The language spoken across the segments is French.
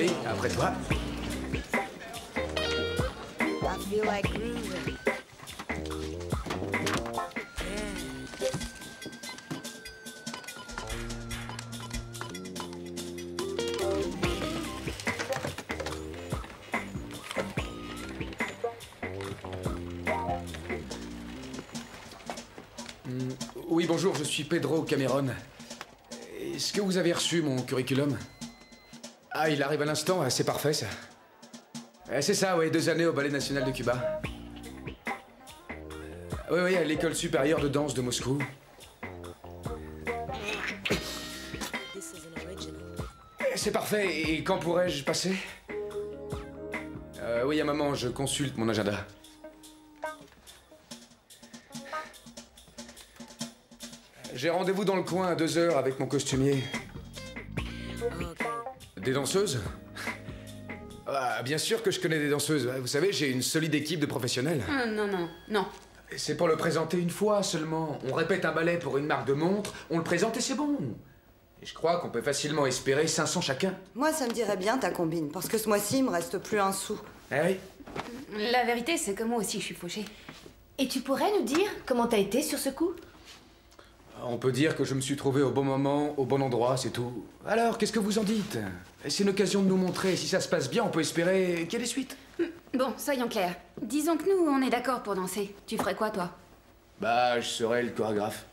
Allez, après toi. I feel like grooving. Oui, bonjour, je suis Pedro Cameron. Est-ce que vous avez reçu mon curriculum? Ah, il arrive à l'instant, ah, c'est parfait ça. C'est ça, oui, 2 années au Ballet National de Cuba. Oui, à l'école supérieure de danse de Moscou. C'est parfait, et quand pourrais-je passer? Oui, à un moment, je consulte mon agenda. J'ai rendez-vous dans le coin à 2 heures avec mon costumier. Des danseuses? Ah, bien sûr que je connais des danseuses. Vous savez, j'ai une solide équipe de professionnels. Non. C'est pour le présenter une fois seulement. On répète un ballet pour une marque de montre, on le présente et c'est bon. Et je crois qu'on peut facilement espérer 500 chacun. Moi, ça me dirait bien ta combine, parce que ce mois-ci, il me reste plus un sou. Eh oui. La vérité, c'est que moi aussi, je suis fauchée. Et tu pourrais nous dire comment t'as été sur ce coup? On peut dire que je me suis trouvé au bon moment, au bon endroit, c'est tout. Alors, qu'est-ce que vous en dites? C'est une occasion de nous montrer. Si ça se passe bien, on peut espérer qu'il y ait des suites. Bon, soyons clairs. Disons que nous, on est d'accord pour danser. Tu ferais quoi, toi? Bah, je serais le chorégraphe.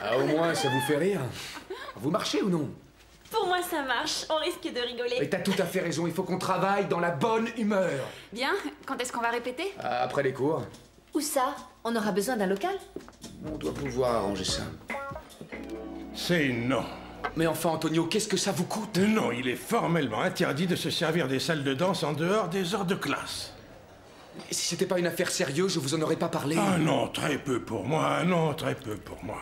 Ah, au moins, ça vous fait rire. Vous marchez ou non? Pour moi, ça marche. On risque de rigoler. Mais t'as tout à fait raison, il faut qu'on travaille dans la bonne humeur. Bien, quand est-ce qu'on va répéter? Après les cours. Où ça? On aura besoin d'un local? On doit pouvoir arranger ça. C'est non. Mais enfin, Antonio, qu'est-ce que ça vous coûte? Non, il est formellement interdit de se servir des salles de danse en dehors des heures de classe. Et si c'était pas une affaire sérieuse, je vous en aurais pas parlé. Ah non, très peu pour moi. Non, très peu pour moi.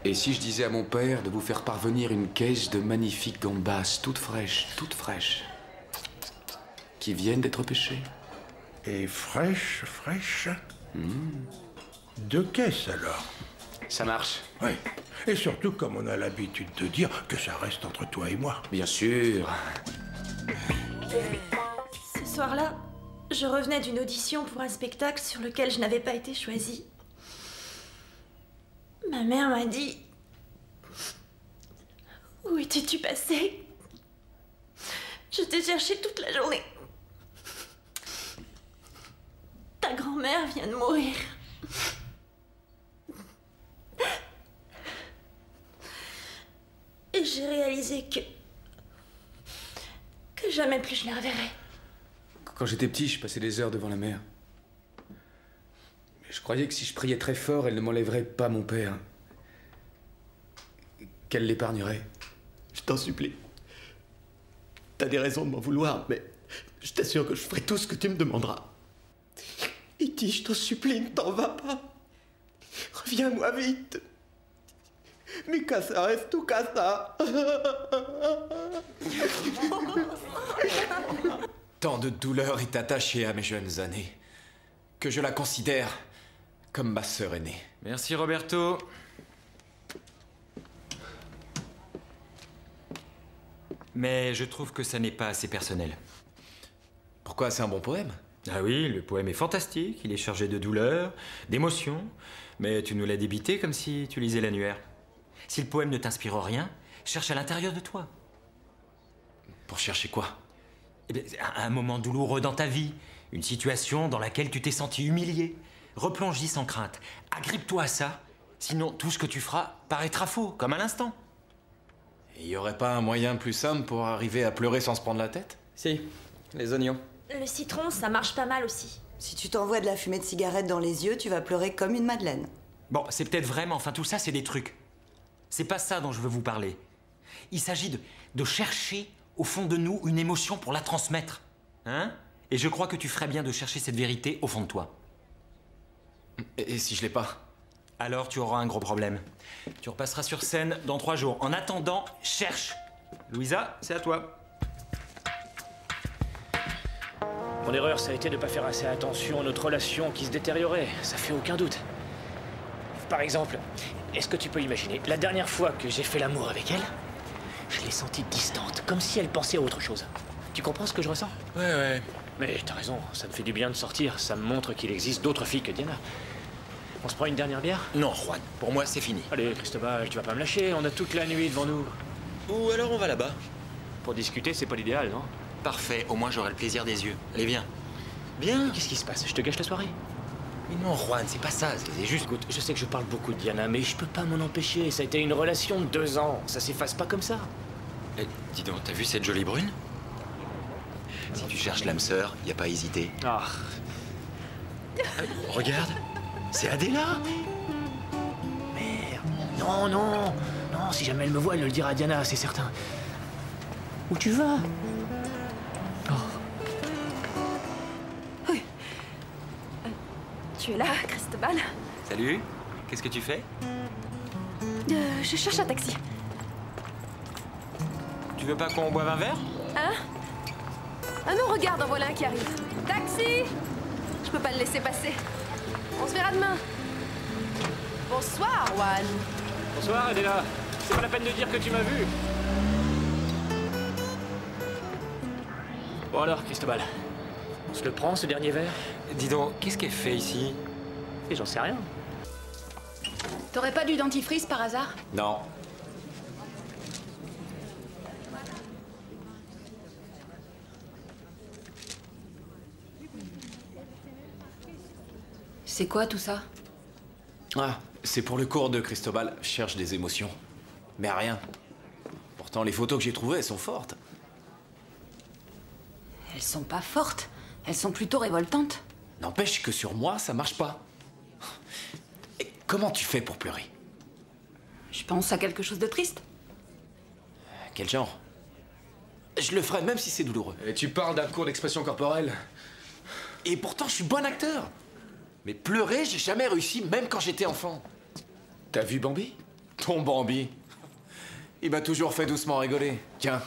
Et si je disais à mon père de vous faire parvenir une caisse de magnifiques gambas, toutes fraîches, qui viennent d'être pêchées? Et fraîches? Deux caisses alors? Ça marche. Oui. Et surtout, comme on a l'habitude de dire, que ça reste entre toi et moi. Bien sûr. Ce soir-là, je revenais d'une audition pour un spectacle sur lequel je n'avais pas été choisie. Ma mère m'a dit... Où étais-tu passé? Je t'ai cherché toute la journée. Ta grand-mère vient de mourir. Et j'ai réalisé que jamais plus je la reverrai. Quand j'étais petit, je passais des heures devant la mer. Mais je croyais que si je priais très fort, elle ne m'enlèverait pas mon père. Qu'elle l'épargnerait. Je t'en supplie. T'as des raisons de m'en vouloir, mais je t'assure que je ferai tout ce que tu me demanderas. Iti, je t'en supplie, ne t'en vas pas. Reviens-moi vite. Mi casa es tu casa. Tant de douleur est attachée à mes jeunes années que je la considère comme ma sœur aînée. Merci Roberto. Mais je trouve que ça n'est pas assez personnel. Pourquoi? C'est un bon poème? Ah oui, le poème est fantastique, il est chargé de douleur, d'émotion, mais tu nous l'as débité comme si tu lisais l'annuaire. Si le poème ne t'inspire rien, cherche à l'intérieur de toi. Pour chercher quoi? Eh bien, un moment douloureux dans ta vie, une situation dans laquelle tu t'es senti humilié. Replonge-y sans crainte, agrippe-toi à ça, sinon tout ce que tu feras paraîtra faux, comme à l'instant. Il y aurait pas un moyen plus simple pour arriver à pleurer sans se prendre la tête? Si, les oignons. Le citron, ça marche pas mal aussi. Si tu t'envoies de la fumée de cigarette dans les yeux, tu vas pleurer comme une madeleine. Bon, c'est peut-être vrai, mais enfin tout ça, c'est des trucs. C'est pas ça dont je veux vous parler. Il s'agit de chercher au fond de nous une émotion pour la transmettre. Hein? Et je crois que tu ferais bien de chercher cette vérité au fond de toi. Et si je l'ai pas? Alors tu auras un gros problème. Tu repasseras sur scène dans 3 jours. En attendant, cherche. Louisa, c'est à toi. Mon erreur, ça a été de ne pas faire assez attention à notre relation qui se détériorait. Ça fait aucun doute. par exemple, est-ce que tu peux imaginer, la dernière fois que j'ai fait l'amour avec elle, je l'ai sentie distante, comme si elle pensait à autre chose. Tu comprends ce que je ressens? Ouais. Mais t'as raison, ça me fait du bien de sortir, ça me montre qu'il existe d'autres filles que Diana. On se prend une dernière bière? Non, Juan, pour moi, c'est fini. Allez, Cristobal, tu vas pas me lâcher, on a toute la nuit devant nous. Ou alors on va là-bas. Pour discuter, c'est pas l'idéal, non? Parfait, au moins j'aurai le plaisir des yeux. Allez, viens. Viens. Qu'est-ce qui se passe? Je te gâche la soirée? Mais non, Juan, c'est pas ça, c'est juste... Écoute, je sais que je parle beaucoup de Diana, mais je peux pas m'en empêcher. Ça a été une relation de 2 ans, ça s'efface pas comme ça. Eh, dis donc, t'as vu cette jolie brune? Si tu cherches l'âme sœur, y a pas à hésiter. Ah. Regarde, c'est Adela. Merde. Non, non, non, si jamais elle me voit, elle ne le dira à Diana, c'est certain. Où tu vas? Oui. Tu es là, Cristobal? Salut, qu'est-ce que tu fais? Je cherche un taxi. Tu veux pas qu'on boive un verre? Hein? Ah non, regarde, en voilà un qui arrive. Taxi! Je peux pas le laisser passer. On se verra demain. Bonsoir, Juan. Bonsoir, Adela. C'est pas la peine de dire que tu m'as vu. Bon alors, Cristobal. On se le prend, ce dernier verre? Dis donc, qu'est-ce qu'elle fait ici? Et j'en sais rien. T'aurais pas du dentifrice par hasard? Non. C'est quoi tout ça? Ah, c'est pour le cours de Cristobal. Je cherche des émotions. Mais rien. Pourtant, les photos que j'ai trouvées, elles sont fortes. Elles sont pas fortes. Elles sont plutôt révoltantes. N'empêche que sur moi, ça marche pas. Et comment tu fais pour pleurer? Je pense à quelque chose de triste. Quel genre? Je le ferai même si c'est douloureux. Et tu parles d'un cours d'expression corporelle. Et pourtant, je suis bon acteur. Mais pleurer, j'ai jamais réussi, même quand j'étais enfant. T'as vu Bambi? Ton Bambi. Il m'a toujours fait doucement rigoler. Tiens.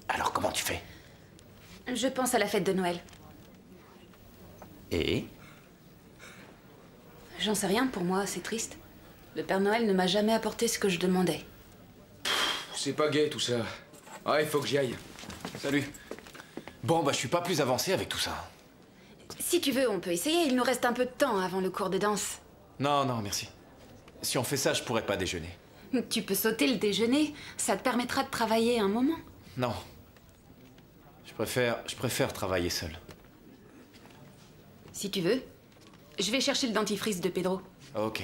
Alors, comment tu fais? Je pense à la fête de Noël. Et? J'en sais rien, pour moi, c'est triste. Le Père Noël ne m'a jamais apporté ce que je demandais. C'est pas gai tout ça. Ah, il faut que j'y aille. Salut. Bon, bah, je suis pas plus avancé avec tout ça. Si tu veux, on peut essayer. Il nous reste un peu de temps avant le cours de danse. Non, non, merci. Si on fait ça, je pourrais pas déjeuner. Tu peux sauter le déjeuner. Ça te permettra de travailler un moment. Non. Je préfère travailler seul. Si tu veux. Je vais chercher le dentifrice de Pedro. Ok.